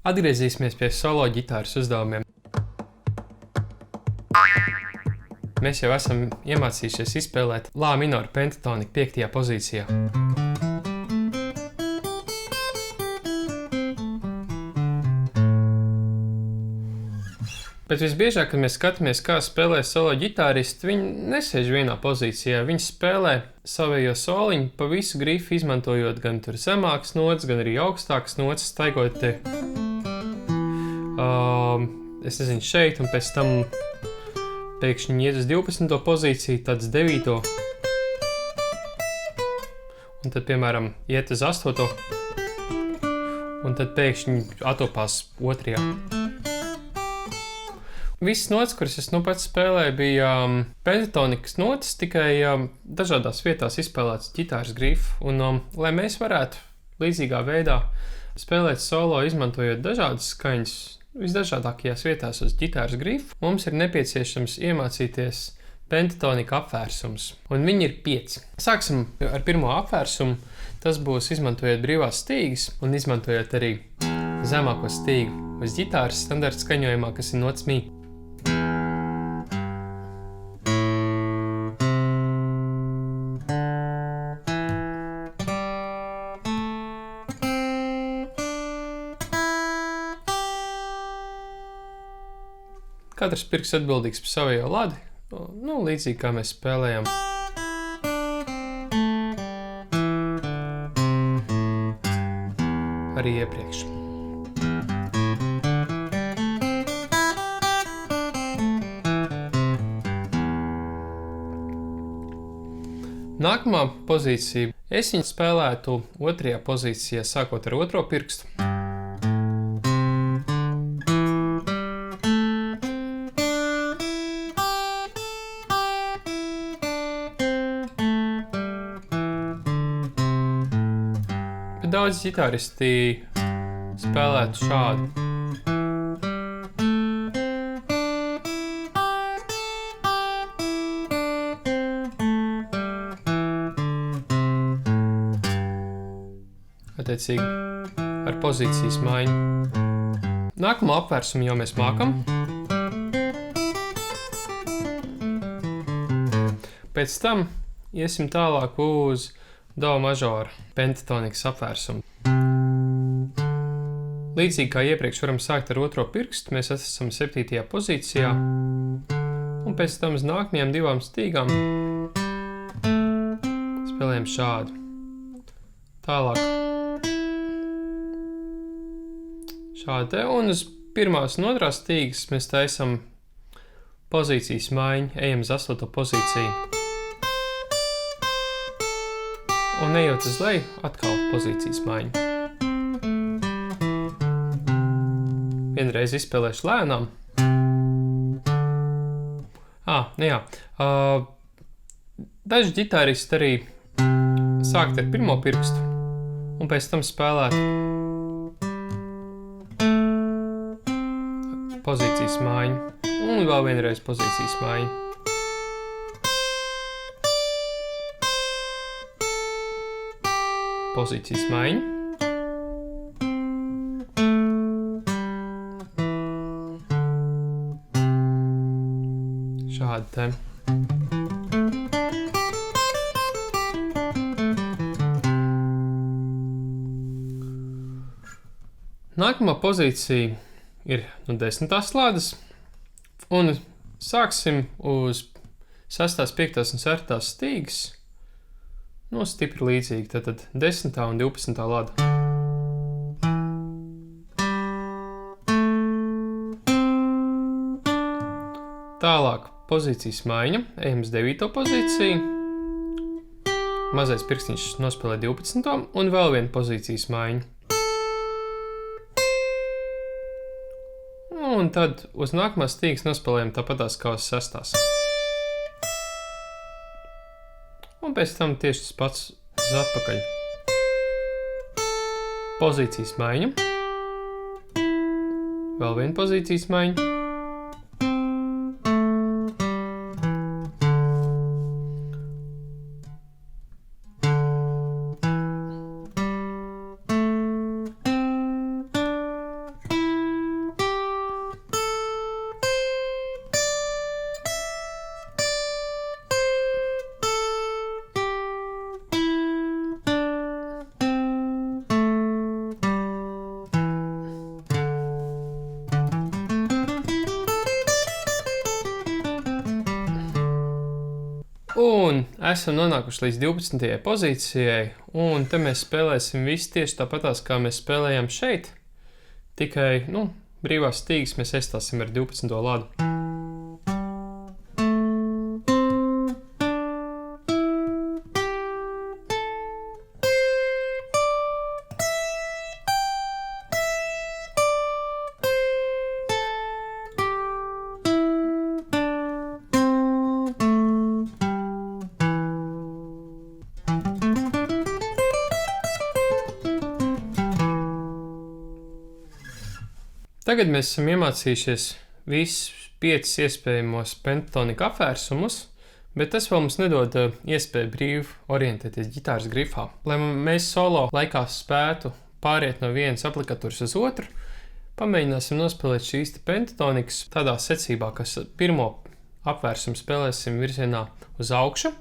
Atgriezīsimies pie solo ģitāras uzdevumiem. Mēs jau esam iemācījušies izspēlēt lā minoru pentatoniku 5. pozīcijā. Bet visbiežāk, kad mēs skatāmies, kā spēlē solo ģitāristi, viņi nesēž vienā pozīcijā. Viņi spēlē savējo soliņu pa visu grifu, izmantojot gan tur zemākas notas, gan arī augstākas notas, staigot te, šeit, un pēc tam pēkšņi iet uz 12. pozīciju, tad uz 9. Un tad, piemēram, iet uz 8. Un tad pēkšņi atopās 2. Visas notas, kuras es nu pats spēlēju, bija pentatonikas notas, tikai dažādās vietās izspēlēts ģitāras grifu. Un, lai mēs varētu līdzīgā veidā spēlēt solo, izmantojot dažādas skaņas, visdažādākajās vietās uz ģitāras grifu, mums ir nepieciešams iemācīties pentatonika apvērsums. Un viņi ir 5. Sāksim ar pirmo apvērsumu. Tas būs izmantojot brīvās stīgas un izmantojot arī zemāko stīgu uz ģitāras standarta skaņojumā, kas ir nots mī. Katrs pirksts atbildīgs par savējo ladi, līdzīgi kā mēs spēlējam. Arī iepriekš. Nākamā pozīcija. Es viņu spēlētu 2. pozīcijā, sākot ar 2. pirkstu. Daudz ģitāristi spēlētu šādu. Attiecīgi ar pozīcijas maiņu. Nākamo apvērsumu jau mēs mākam. Pēc tam iesim tālāk uz do mažora pentatonikas apvērsumu. Līdzīgi kā iepriekš varam sākt ar 2. pirkstu, mēs esam 7. pozīcijā, un pēc tam uz nākamajām 2 stīgām spēlējam šādu. Tālāk šādu te, un uz 1. un 2. stīgas mēs taisam pozīcijas maiņu, ejam uz 8. pozīciju. Un ejot uz leju, atkal pozīcijas maiņa. Vienreiz izspēlēšu lēnām. Daži ģitāristi arī sākt ar 1. pirkstu un pēc tam spēlēt pozīcijas maiņu. Un vēl vienreiz pozīcijas maiņu. Pozīcijas maiņa. Šādi te. Nākamā pozīcija ir 10. slādes, un sāksim uz 6., 5. un 7. stīgas. Stipri līdzīgi, tad 10. un 12. lada. Tālāk pozīcijas maiņa, ejam uz 9. pozīciju. Mazais pirkstiņš nospēlē 12. un vēl viena pozīcijas maiņa. Un tad uz nākamās stīgas nospēlējam tāpatās kā uz 6. Un pēc tam tieši tas pats uz atpakaļ. Pozīcijas maiņa. Vēl viena pozīcijas maiņa. Un esam nonākuši līdz 12. pozīcijai, un te mēs spēlēsim visi tieši tāpatās, kā mēs spēlējām šeit, tikai, brīvās stīgas mēs aizstāsim ar 12. ladu. Tagad mēs esam iemācījušies visus 5 iespējamos pentatonika apvērsumus, bet tas vēl mums nedod iespēju brīvi orientēties ģitāras grifā. Lai mēs solo laikā spētu pāriet no vienas aplikatūras uz otru, pamēģināsim nospēlēt šīs pentatonikas tādā secībā, ka pirmo apvērsumu spēlēsim virzienā uz augšu,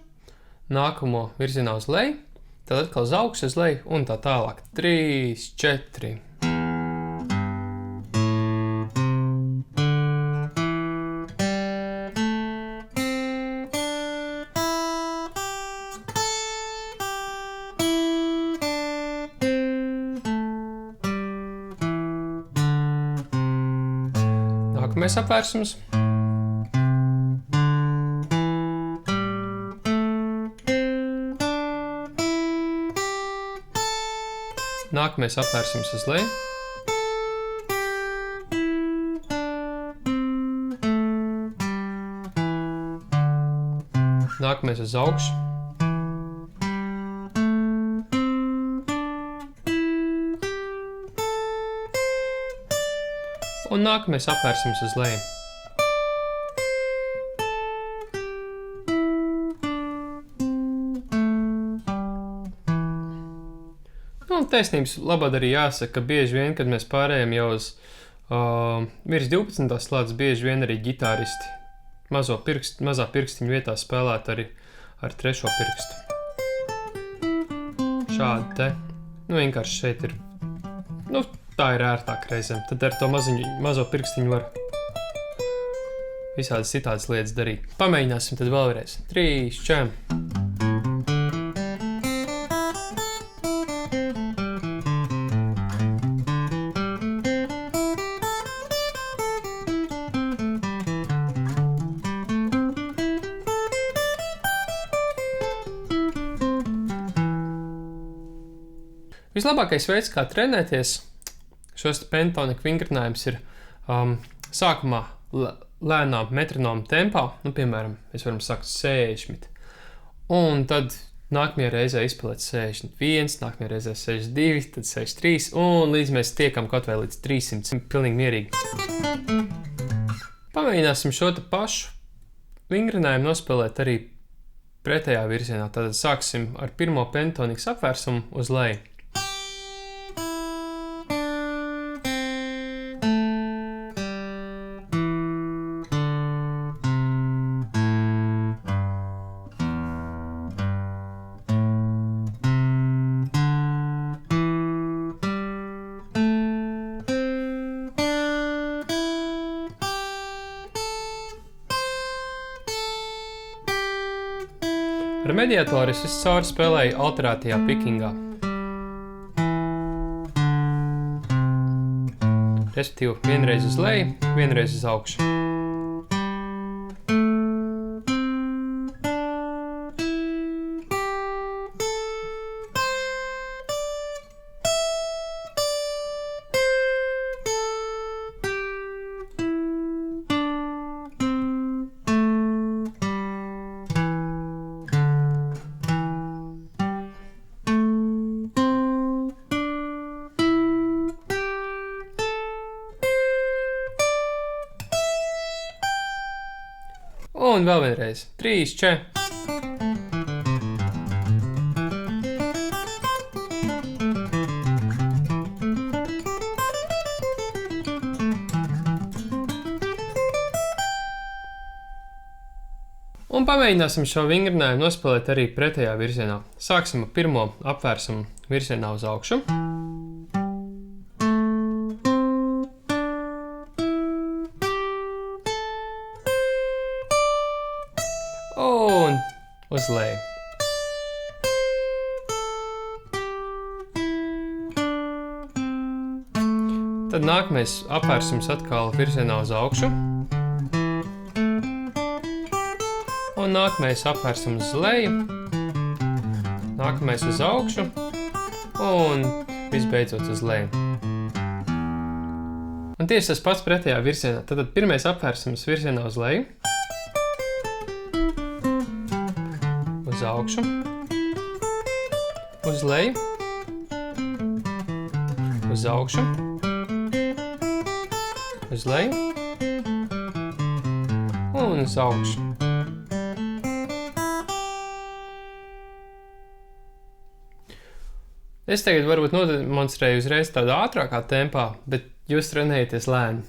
nākamo virzienā uz leju, tad atkal uz augšu, uz leju un tā tālāk. 3, 4. Nākamais apvērsums. Nākamais apvērsums uz leju. Nākamais uz augšu. Un nākamais apvērsums uz leju. Taisnības labad arī jāsaka, ka bieži vien, kad mēs pārējām jau uz virs 12. slādes, bieži vien arī ģitāristi mazā pirkstiņa vietā spēlēt arī ar 3. pirkstu. Šādi te. Vienkārši šeit ir, tā ir ērtāk reizēm. Tad ar to mazo pirkstiņu var visādas citādas lietas darīt. Pamēģināsim tad vēlreiz. 3, 4. Vislabākais veids, kā trenēties šos pentatoniku vingrinājumus, ir sākumā lēnā metronoma tempā, piemēram, mēs varam sākt 60, un tad nākamajā reizē izspēlēt 61, nākamajā reizē 62, tad 63, un līdz mēs tiekam kaut vai līdz 300, pilnīgi mierīgi. Pamēģināsim šo te pašu vingrinājumu nospēlēt arī pretējā virzienā, tad sāksim ar pirmo pentatonikas apvērsumu uz leju. Ar mediatoru es cauri spēlēju alterētajā pikingā. Respektīvi, vienreiz uz leju, vienreiz uz augšu. Un vēl vienreiz. 3, 4. Un pamēģināsim šo vingrinājumu nospēlēt arī pretējā virzienā. Sāksim ar pirmo apvērsumu virzienā uz augšu. Un uz leju. Tad nākamais apvērsums atkal virzienā uz augšu. Un nākamais apvērsums uz leju. Nākamais uz augšu. Un visbeidzot uz leju. Un tieši tas pats pretējā virzienā. Tad pirmais apvērsums virzienā uz leju. Uz augšu. Uz leju. Uz augšu. Uz leju. Un uz augšu. Es tagad varbūt nodemonstrēju uzreiz tādā ātrākā tempā, bet jūs trenējaties lēni.